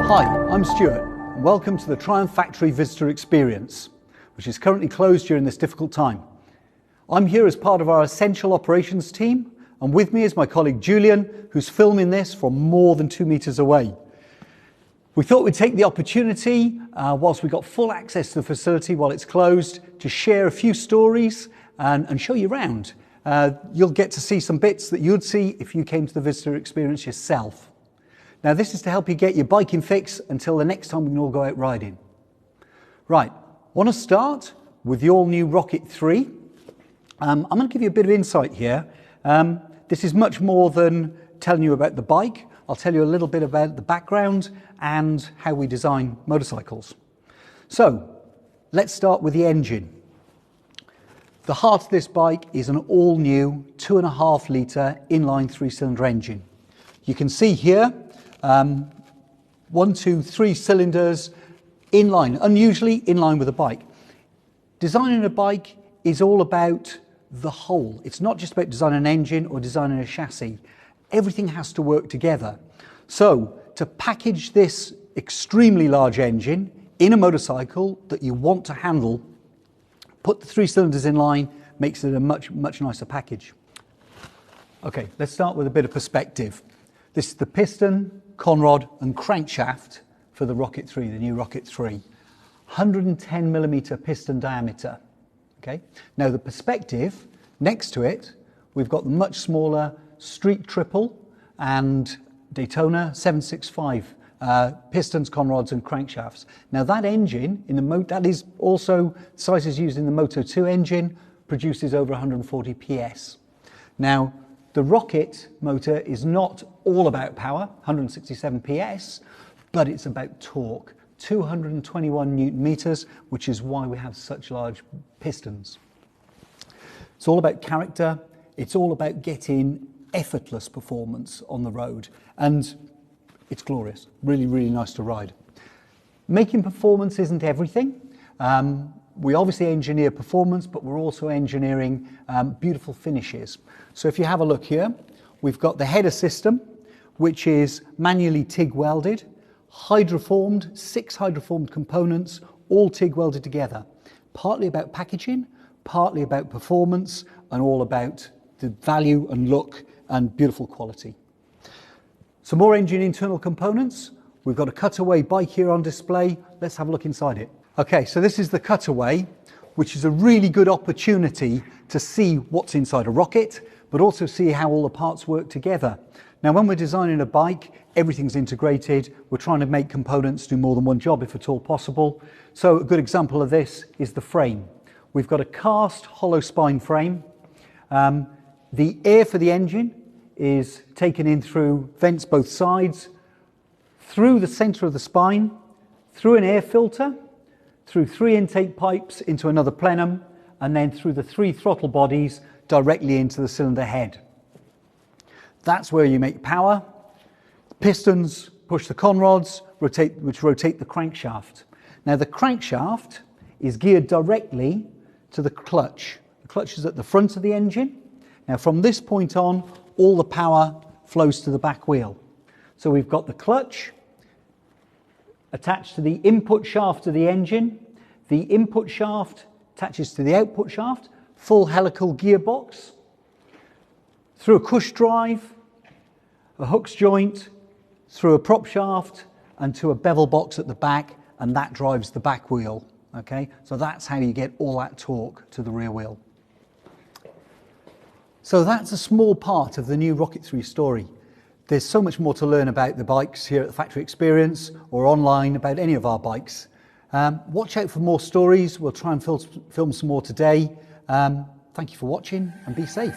Hi, I'm Stuart, and welcome to the Triumph Factory Visitor Experience, which is currently closed during this difficult time. I'm here as part of our Essential Operations team, and with me is my colleague Julian, who's filming this from more than 2 meters away. We thought we'd take the opportunity, whilst we got full access to the facility while it's closed, to share a few stories and show you around. You'll get to see some bits that you'd see if you came to the visitor experience yourself. Now, this is to help you get your biking fix until the next time we can all go out riding. Right, I want to start with the all-new Rocket 3. I'm going to give you a bit of insight here. This is much more than telling you about the bike. I'll tell you a little bit about the background and how we design motorcycles. So, let's start with the engine. The heart of this bike is an all-new 2.5 litre inline 3-cylinder engine. You can see here, 1, 2, 3 cylinders in line, unusually in line with a bike. Designing a bike is all about the whole. It's not just about designing an engine or designing a chassis. Everything has to work together. So to package this extremely large engine in a motorcycle that you want to handle, put the 3 cylinders in line, makes it a much nicer package. Okay, let's start with a bit of perspective. This is the piston, conrod and crankshaft for the Rocket 3, the new Rocket 3. 110 millimeter piston diameter. Okay. Now the perspective next to it, we've got the much smaller Street Triple and Daytona 765 pistons, conrods and crankshafts. Now that engine, that is also sizes used in the Moto 2 engine, produces over 140 PS. Now the Rocket motor is not all about power, 167 PS, but it's about torque, 221 Newton meters, which is why we have such large pistons. It's all about character. It's all about getting effortless performance on the road, and it's glorious. Really, really nice to ride. Making performance isn't everything. We obviously engineer performance, but we're also engineering beautiful finishes. So if you have a look here, we've got the header system, which is manually TIG welded, hydroformed, 6 hydroformed components, all TIG welded together. Partly about packaging, partly about performance, and all about the value and look and beautiful quality. Some more engine internal components. We've got a cutaway bike here on display. Let's have a look inside it. Okay, so this is the cutaway, which is a really good opportunity to see what's inside a Rocket, but also see how all the parts work together. Now, when we're designing a bike, everything's integrated. We're trying to make components do more than one job if at all possible. So a good example of this is the frame. We've got a cast hollow spine frame. The air for the engine is taken in through vents both sides, through the center of the spine, through an air filter, through 3 intake pipes into another plenum, and then through the 3 throttle bodies directly into the cylinder head. That's where you make power. Pistons push the conrods, which rotate the crankshaft. Now the crankshaft is geared directly to the clutch. The clutch is at the front of the engine. Now from this point on, all the power flows to the back wheel. So we've got the clutch attached to the input shaft of the engine. The input shaft attaches to the output shaft, full helical gearbox, through a cush drive, a hooks joint, through a prop shaft, and to a bevel box at the back, and that drives the back wheel. Okay, so that's how you get all that torque to the rear wheel. So that's a small part of the new Rocket 3 story. There's so much more to learn about the bikes here at the Factory Experience or online about any of our bikes. Watch out for more stories. We'll try and film some more today. Thank you for watching and be safe.